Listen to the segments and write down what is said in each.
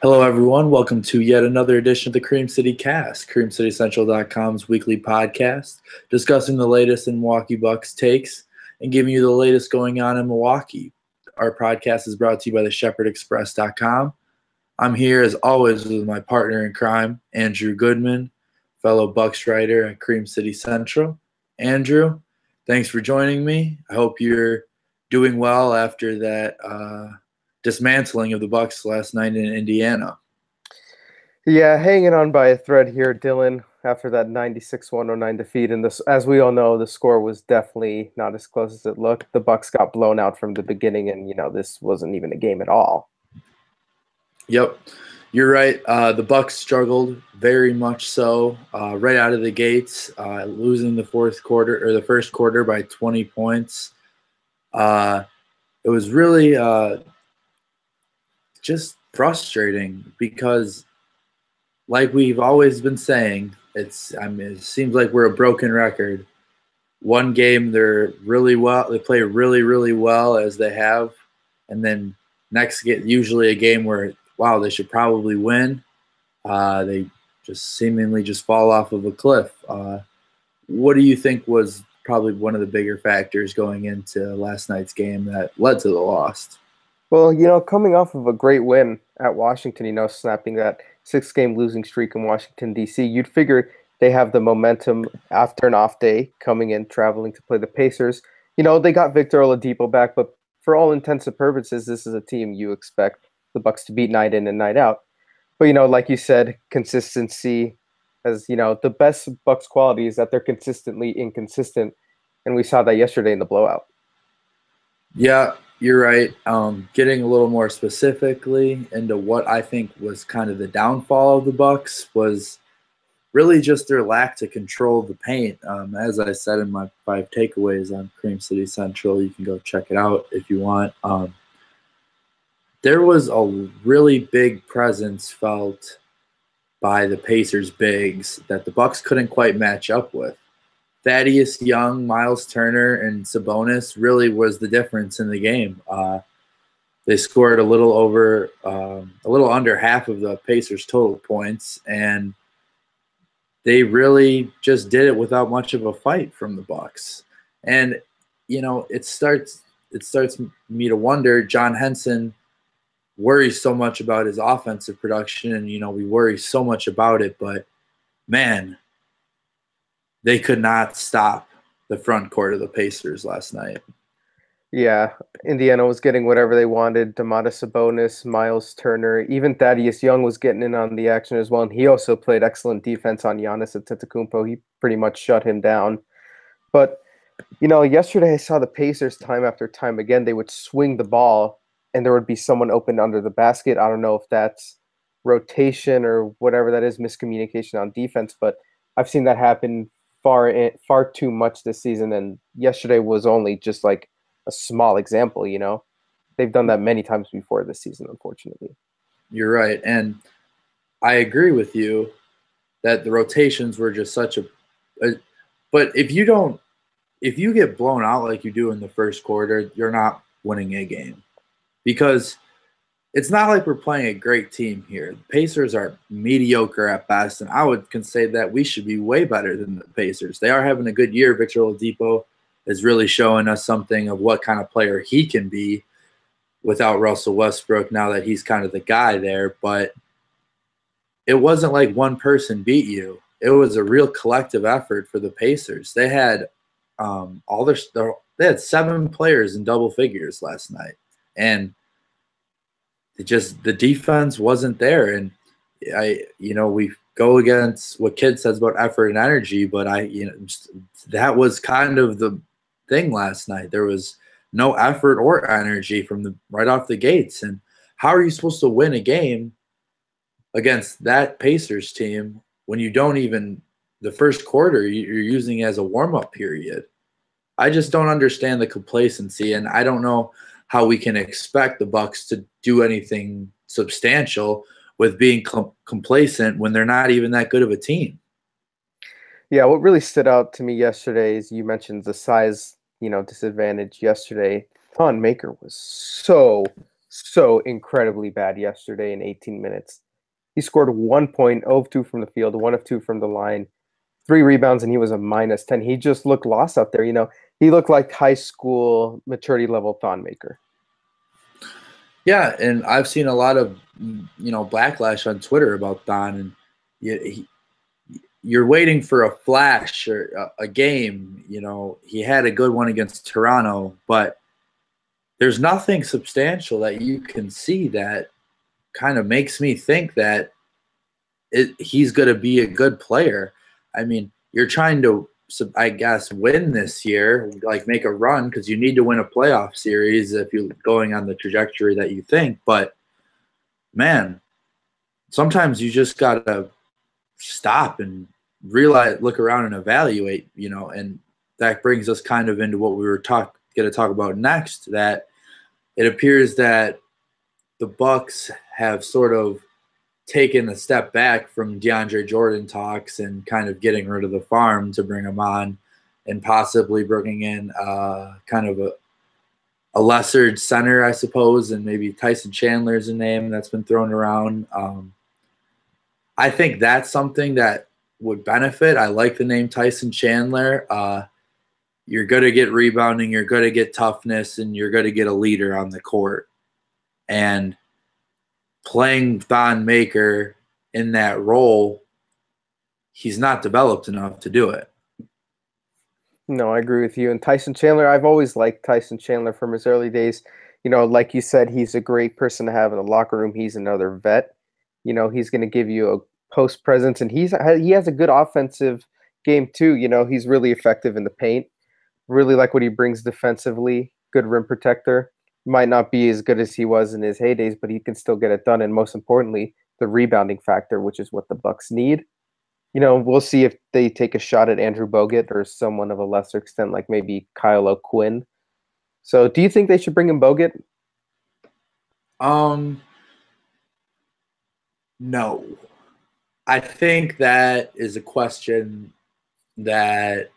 Hello, everyone. Welcome to yet another edition of the Cream City Cast, CreamCityCentral.com's weekly podcast, discussing the latest in Milwaukee Bucks takes and giving you the latest going on in Milwaukee. Our podcast is brought to you by theshepherdexpress.com. I'm here, as always, with my partner in crime, Andrew Goodman, fellow Bucks writer at Cream City Central. Andrew, thanks for joining me. I hope you're doing well after that dismantling of the Bucks last night in Indiana. Yeah, hanging on by a thread here, Dylan, after that 96-109 defeat. And this, as we all know, the score was definitely not as close as it looked. The Bucks got blown out from the beginning, and, this wasn't even a game at all. Yep, you're right. The Bucks struggled very much so right out of the gates, losing the first quarter by 20 points. It was really just frustrating because, like we've always been saying, it seems like we're a broken record. One game they play really, really well as they have, and then next get usually a game where they should probably win. They just seemingly just fall off of a cliff. What do you think was probably one of the bigger factors going into last night's game that led to the loss? Well, coming off of a great win at Washington, snapping that 6-game losing streak in Washington, D.C., you'd figure they have the momentum after an off day coming in, traveling to play the Pacers. They got Victor Oladipo back, but for all intents and purposes, this is a team you expect the Bucks to beat night in and night out. But, like you said, consistency as, the best Bucks quality is that they're consistently inconsistent. And we saw that yesterday in the blowout. Yeah, you're right. Getting a little more specifically into what I think was kind of the downfall of the Bucks was really just their lack to control the paint. As I said in my 5 takeaways on Cream City Central, you can go check it out if you want. There was a really big presence felt by the Pacers bigs that the Bucks couldn't quite match up with. Thaddeus Young, Miles Turner, and Sabonis really was the difference in the game. They scored a little under half of the Pacers' total points, and they really just did it without much of a fight from the Bucks. And it starts me to wonder. John Henson worries so much about his offensive production, and we worry so much about it, but man, they could not stop the front court of the Pacers last night. Yeah, Indiana was getting whatever they wanted. Domantas Sabonis, Miles Turner, even Thaddeus Young was getting in on the action as well. And he also played excellent defense on Giannis Antetokounmpo. He pretty much shut him down. But, yesterday I saw the Pacers time after time again. They would swing the ball and there would be someone open under the basket. I don't know if that's rotation or whatever that is, miscommunication on defense, but I've seen that happen far too much this season. And yesterday was only just like a small example. They've done that many times before this season, unfortunately. You're right, and I agree with you that the rotations were just such a but if you get blown out like you do in the first quarter, you're not winning a game, because it's not like we're playing a great team here. The Pacers are mediocre at best, and I would say that we should be way better than the Pacers. They are having a good year. Victor Oladipo is really showing us something of what kind of player he can be without Russell Westbrook, now that he's kind of the guy there. But it wasn't like one person beat you. It was a real collective effort for the Pacers. They had they had 7 players in double figures last night, and the defense wasn't there. And we go against what Kid says about effort and energy, but that was kind of the thing last night. There was no effort or energy from right off the gates. And how are you supposed to win a game against that Pacers team when you don't even the first quarter you're using as a warm-up period? I just don't understand the complacency, and I don't know how we can expect the Bucks to do anything substantial with being complacent when they're not even that good of a team. Yeah, what really stood out to me yesterday is you mentioned the size, disadvantage yesterday. Thon Maker was so incredibly bad yesterday in 18 minutes. He scored 1 point, 0 of 2 from the field, 1 of 2 from the line, 3 rebounds, and he was a -10. He just looked lost out there. He looked like high school maturity level Thon Maker. Yeah, and I've seen a lot of backlash on Twitter about Thon, and you're waiting for a flash or a game. He had a good one against Toronto, but there's nothing substantial that you can see that kind of makes me think that he's going to be a good player. I mean, you're trying to, I guess, win this year, like make a run, because you need to win a playoff series if you're going on the trajectory that you think. But, man, sometimes you just got to stop and realize, look around and evaluate, and that brings us kind of into what we were going to talk about next, that it appears that the Bucks have sort of taken a step back from DeAndre Jordan talks and kind of getting rid of the farm to bring him on, and possibly bringing in kind of a lesser center, I suppose, and maybe Tyson Chandler is a name that's been thrown around. I think that's something that would benefit. I like the name Tyson Chandler. You're going to get rebounding, you're going to get toughness, and you're going to get a leader on the court. And playing Thon Maker in that role, he's not developed enough to do it. No, I agree with you. And Tyson Chandler, I've always liked Tyson Chandler from his early days. Like you said, he's a great person to have in the locker room. He's another vet. He's going to give you a post presence, and he has a good offensive game too. He's really effective in the paint. Really like what he brings defensively. Good rim protector. Might not be as good as he was in his heydays, but he can still get it done. And most importantly, the rebounding factor, which is what the Bucks need. We'll see if they take a shot at Andrew Bogut or someone of a lesser extent, like maybe Kyle O'Quinn. So do you think they should bring in Bogut? No. I think that is a question that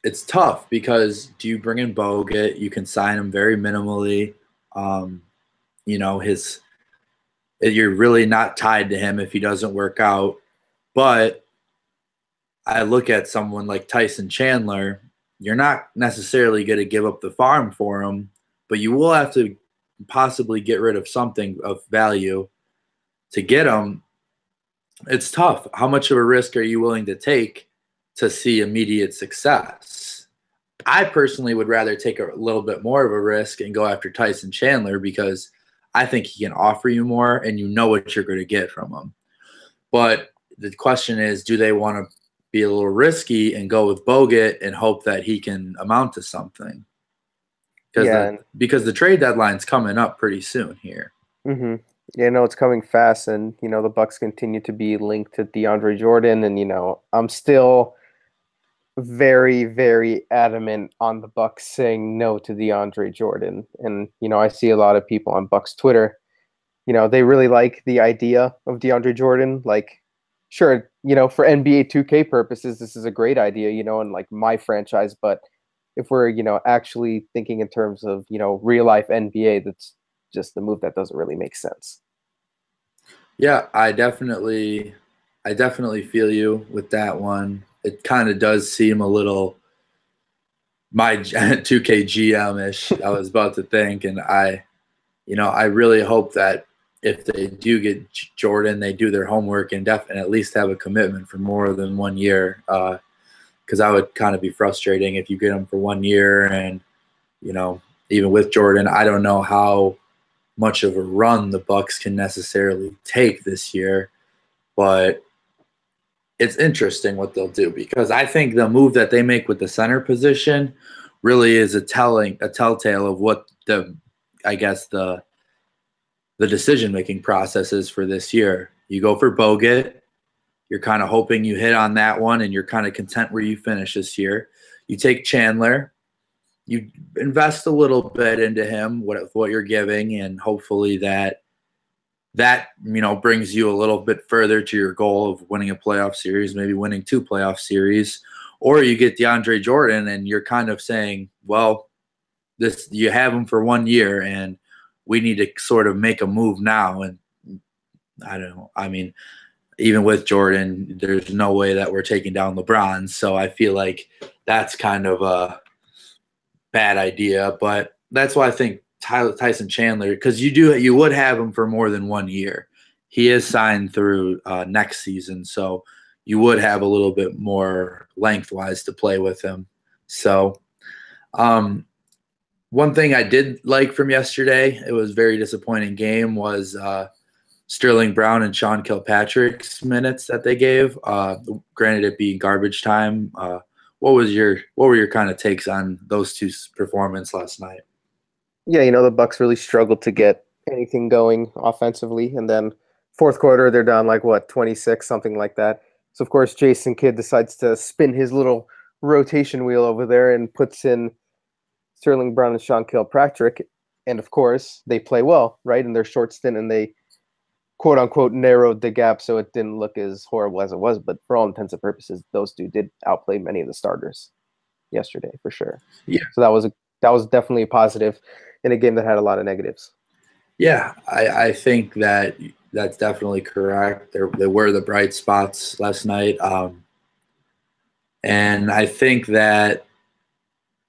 it's tough, because do you bring in Bogut? You can sign him very minimally. You're really not tied to him if he doesn't work out. But I look at someone like Tyson Chandler. You're not necessarily going to give up the farm for him, but you will have to possibly get rid of something of value to get him. It's tough. How much of a risk are you willing to take to see immediate success? I personally would rather take a little bit more of a risk and go after Tyson Chandler, because I think he can offer you more, and you know what you're going to get from him. But the question is, do they want to be a little risky and go with Bogut and hope that he can amount to something? Because the trade deadline's coming up pretty soon here. Mm-hmm. Yeah, no, it's coming fast, and the Bucks continue to be linked to DeAndre Jordan, and I'm still very, very adamant on the Bucks saying no to DeAndre Jordan. And I see a lot of people on Bucks Twitter, they really like the idea of DeAndre Jordan. Like, sure, for NBA 2K purposes, this is a great idea, and like my franchise. But if we're actually thinking in terms of real life NBA, that's just the move that doesn't really make sense. Yeah, I definitely feel you with that one. It kind of does seem a little my 2K GM-ish, I was about to think. And I really hope that if they do get Jordan, they do their homework and at least have a commitment for more than 1 year. Because that would kind of be frustrating if you get him for 1 year, and even with Jordan, I don't know how much of a run the Bucks can necessarily take this year, but it's interesting what they'll do, because I think the move that they make with the center position really is a telltale of what the decision-making process is for this year. You go for Bogut. You're kind of hoping you hit on that one, and you're kind of content where you finish this year. You take Chandler. You invest a little bit into him, what you're giving, and hopefully that brings you a little bit further to your goal of winning a playoff series, maybe winning 2 playoff series. Or you get DeAndre Jordan, and you're kind of saying, well, you have him for 1 year, and we need to sort of make a move now. And I don't know. I mean, even with Jordan, there's no way that we're taking down LeBron. So I feel like that's kind of a bad idea. But that's why I think Tyson Chandler, because you would have him for more than 1 year. He is signed through next season, so you would have a little bit more lengthwise to play with him. So one thing I did like from yesterday, it was a very disappointing game, was Sterling Brown and Sean Kilpatrick's minutes that they gave. Granted, it being garbage time. What were your kind of takes on those two performances last night? Yeah, the Bucks really struggled to get anything going offensively, and then fourth quarter they're down like 26, something like that. So of course Jason Kidd decides to spin his little rotation wheel over there and puts in Sterling Brown and Sean Kilpatrick, and of course they play well, right, in their short stint, and they quote unquote narrowed the gap so it didn't look as horrible as it was. But for all intents and purposes, those two did outplay many of the starters yesterday for sure. Yeah. So that was definitely a positive in a game that had a lot of negatives. Yeah, I think that's definitely correct. They were the bright spots last night. And I think that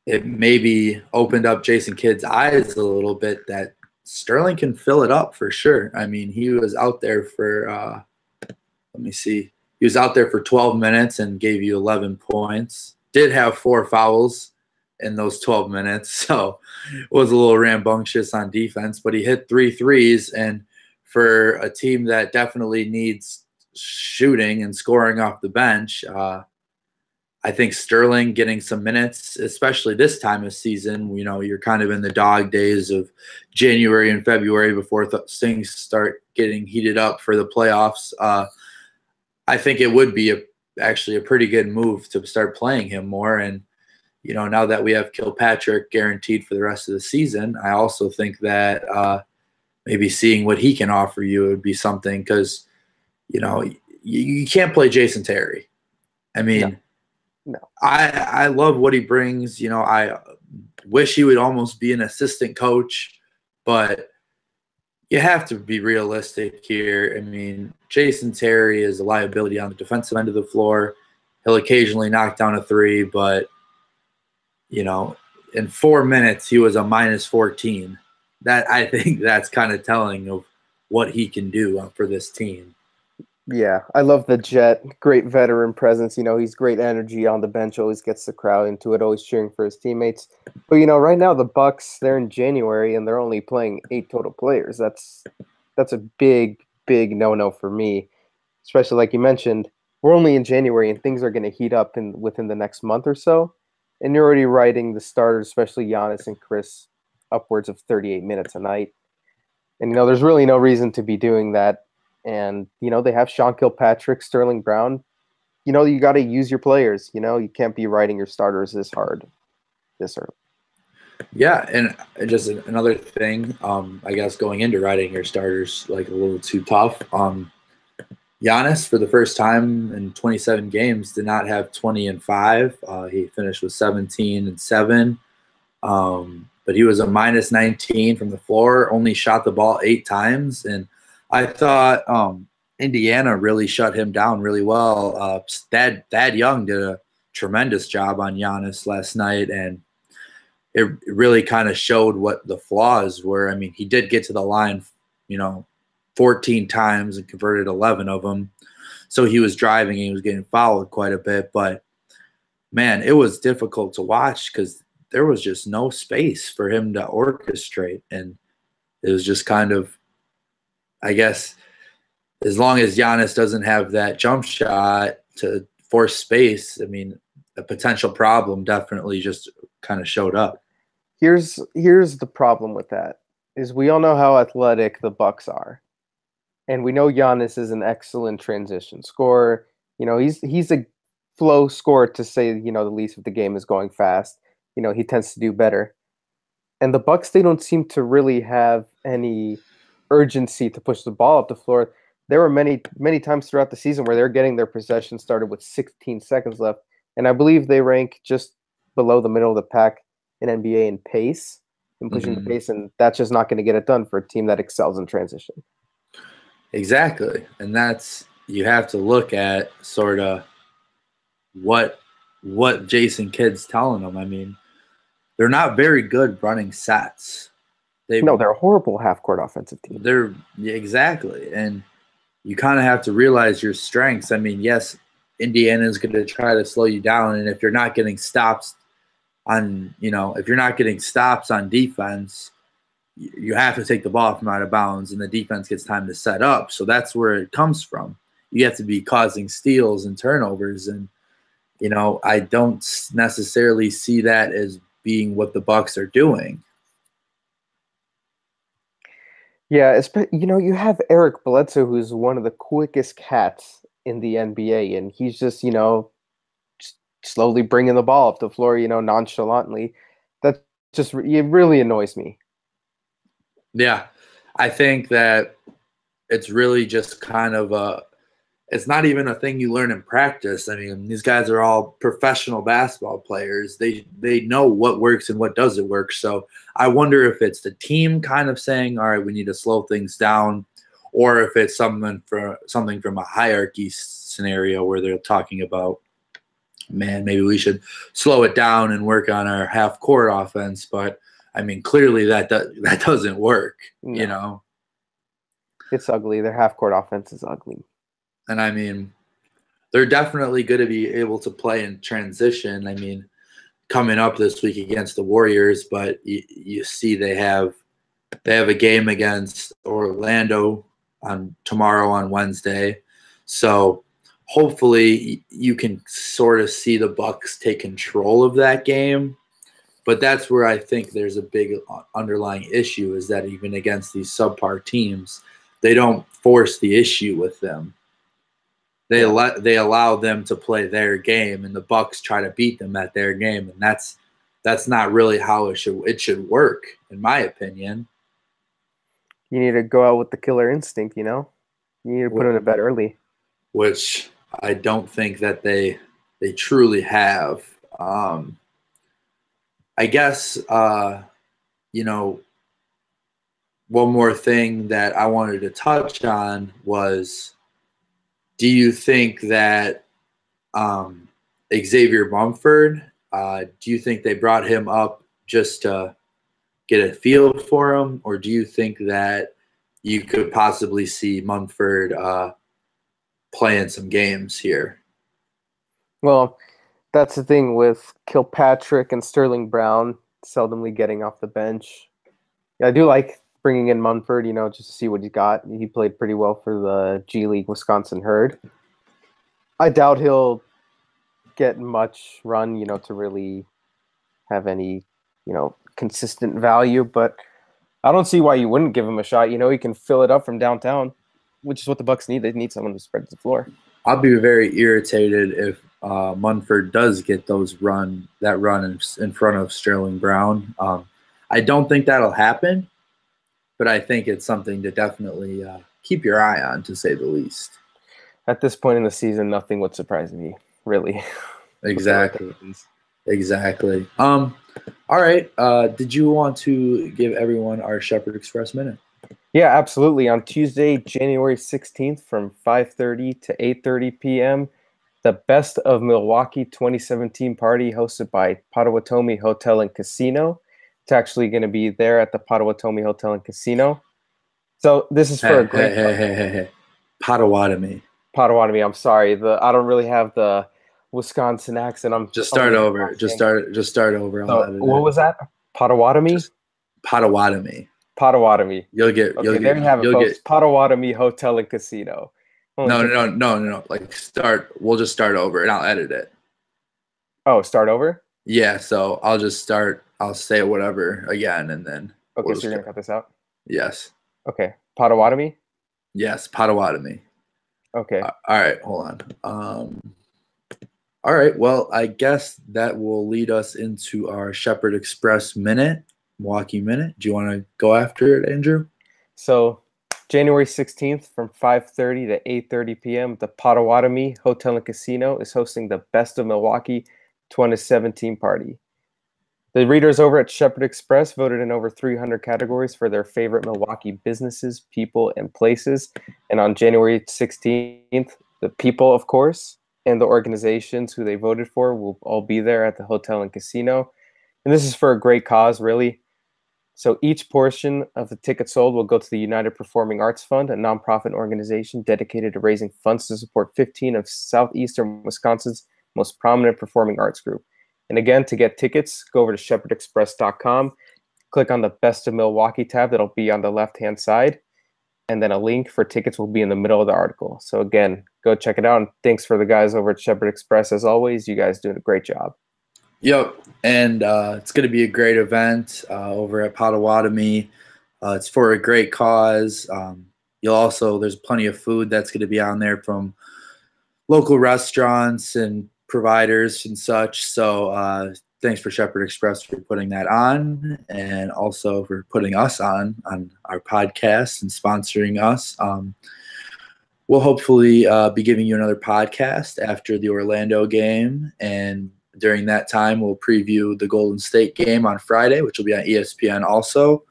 it maybe opened up Jason Kidd's eyes a little bit that Sterling can fill it up for sure. I mean, he was out there for, let me see, he was out there for 12 minutes and gave you 11 points. Did have 4 fouls in those 12 minutes, so it was a little rambunctious on defense, but he hit 3 threes. And for a team that definitely needs shooting and scoring off the bench, I think Sterling getting some minutes, especially this time of season, you're kind of in the dog days of January and February before things start getting heated up for the playoffs. I think it would be actually a pretty good move to start playing him more. And, now that we have Kilpatrick guaranteed for the rest of the season, I also think that maybe seeing what he can offer you would be something, because, you can't play Jason Terry. I mean, no. I love what he brings. I wish he would almost be an assistant coach, but you have to be realistic here. I mean, Jason Terry is a liability on the defensive end of the floor. He'll occasionally knock down a 3, but, in 4 minutes, he was a minus 14. I think that's kind of telling of what he can do for this team. Yeah, I love the Jet. Great veteran presence. He's great energy on the bench, always gets the crowd into it, always cheering for his teammates. But, right now the Bucks, they're in January and they're only playing 8 total players. That's a big, big no-no for me, especially like you mentioned. We're only in January and things are going to heat up within the next month or so. And you're already riding the starters, especially Giannis and Chris, upwards of 38 minutes a night. And, there's really no reason to be doing that. And, they have Sean Kilpatrick, Sterling Brown. You got to use your players. You can't be riding your starters this hard, this early. Yeah, and just another thing, I guess going into riding your starters, like a little too tough. Giannis, for the first time in 27 games, did not have 20 and 5. He finished with 17 and 7. But he was a minus 19 from the floor, only shot the ball 8 times. And I thought Indiana really shut him down really well. Thad Young did a tremendous job on Giannis last night, and it really kind of showed what the flaws were. I mean, he did get to the line, 14 times and converted 11 of them. So he was driving and he was getting fouled quite a bit. But, man, it was difficult to watch because there was just no space for him to orchestrate. And it was just kind of, I guess, as long as Giannis doesn't have that jump shot to force space, I mean, a potential problem definitely just kind of showed up. Here's the problem with that, is we all know how athletic the Bucks are. And we know Giannis is an excellent transition scorer. He's a flow scorer, to say, the least, if the game is going fast. He tends to do better. And the Bucks, they don't seem to really have any urgency to push the ball up the floor. There were many, many times throughout the season where they're getting their possession started with 16 seconds left. And I believe they rank just below the middle of the pack in NBA in pace. and pushing the pace, and that's just not going to get it done for a team that excels in transition. Exactly. And that's, you have to look at sort of what Jason Kidd's telling them. I mean, they're not very good running sets. No, they're a horrible half-court offensive team. Exactly. And you kind of have to realize your strengths. I mean, yes, Indiana is going to try to slow you down, and if you're not getting stops on, if you're not getting stops on defense, you have to take the ball from out of bounds, and the defense gets time to set up. So that's where it comes from. You have to be causing steals and turnovers, and I don't necessarily see that as being what the Bucks are doing. Yeah, you have Eric Bledsoe, who's one of the quickest cats in the NBA, and he's just, slowly bringing the ball up the floor, nonchalantly. That just, it really annoys me. Yeah, I think that it's really just kind of it's not even a thing you learn in practice. I mean, these guys are all professional basketball players. They know what works and what doesn't work. So I wonder if it's the team kind of saying, all right, we need to slow things down, or if it's something from a hierarchy scenario where they're talking about, man, maybe we should slow it down and work on our half-court offense. But, I mean, clearly that doesn't work, No. It's ugly. Their half-court offense is ugly. And, I mean, they're definitely going to be able to play in transition. I mean, coming up this week against the Warriors, but you see they have a game against Orlando tomorrow on Wednesday. So hopefully you can sort of see the Bucks take control of that game. But that's where I think there's a big underlying issue, is that even against these subpar teams, they don't force the issue with them. They allow them to play their game, and the Bucks try to beat them at their game, and that's not really how it should work, in my opinion. You need to go out with the killer instinct, You need to put them to bed early. Which I don't think that they truly have. I guess one more thing that I wanted to touch on was, do you think that Xavier Mumford, do you think they brought him up just to get a feel for him, or do you think that you could possibly see Mumford playing some games here? Well, that's the thing with Kilpatrick and Sterling Brown seldomly getting off the bench. Yeah, I do like bringing in Mumford, just to see what he's got. He played pretty well for the G League Wisconsin Herd. I doubt he'll get much run, to really have any, consistent value, but I don't see why you wouldn't give him a shot. He can fill it up from downtown, which is what the Bucks need. They need someone to spread the floor. I'll be very irritated if Mumford does get that run in front of Sterling Brown. I don't think that'll happen, but I think it's something to definitely keep your eye on, to say the least. At this point in the season, nothing would surprise me, really. Exactly. All right. Did you want to give everyone our Shepherd Express Minute? Yeah, absolutely. On Tuesday, January 16th from 5:30 to 8:30 p.m., the Best of Milwaukee 2017 party hosted by Potawatomi Hotel and Casino. It's actually going to be there at the Potawatomi Hotel and Casino. So this is for a great... Hey. Potawatomi. Potawatomi, I'm sorry. I don't really have the Wisconsin accent. Just start over. Just start over. What was that? Potawatomi? Potawatomi. Potawatomi. You'll get. There you have it, folks. Potawatomi Hotel and Casino. No. Like start. We'll just start over, and I'll edit it. Oh, start over? Yeah. So I'll just start. I'll say whatever again, and then. Okay, so you're gonna cut this out? Yes. Okay. Potawatomi? Yes, Potawatomi. Okay. All right. Hold on. All right. Well, I guess that will lead us into our Shepherd Express Minute, Milwaukee Minute. Do you want to go after it, Andrew? So, January 16th from 5:30 to 8:30 p.m., the Potawatomi Hotel and Casino is hosting the Best of Milwaukee 2017 party. The readers over at Shepherd Express voted in over 300 categories for their favorite Milwaukee businesses, people, and places. And on January 16th, the people, of course, and the organizations who they voted for will all be there at the hotel and casino. And this is for a great cause, really. So each portion of the ticket sold will go to the United Performing Arts Fund, a nonprofit organization dedicated to raising funds to support 15 of southeastern Wisconsin's most prominent performing arts group. And again, to get tickets, go over to shepherdexpress.com, click on the Best of Milwaukee tab that'll be on the left-hand side, and then a link for tickets will be in the middle of the article. So again, go check it out, and thanks for the guys over at Shepherd Express. As always, you guys doing a great job. Yep, and it's going to be a great event over at Potawatomi. It's for a great cause. There's plenty of food that's going to be on there from local restaurants and providers and such. So thanks for Shepherd Express for putting that on, and also for putting us on our podcast and sponsoring us. We'll hopefully be giving you another podcast after the Orlando game, and during that time, we'll preview the Golden State game on Friday, which will be on ESPN also.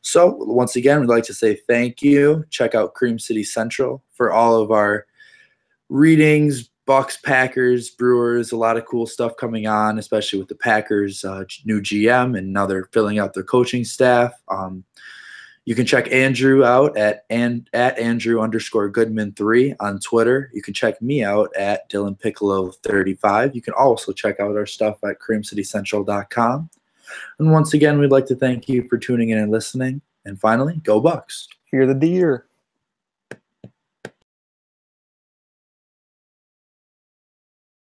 So once again, we'd like to say thank you. Check out Cream City Central for all of our readings, Bucks, Packers, Brewers, a lot of cool stuff coming on, especially with the Packers' new GM, and now they're filling out their coaching staff. You can check Andrew out at Andrew_Goodman3 on Twitter. You can check me out at Dylan Piccolo 35. You can also check out our stuff at creamcitycentral.com. And once again, we'd like to thank you for tuning in and listening. And finally, go Bucks. Fear the deer.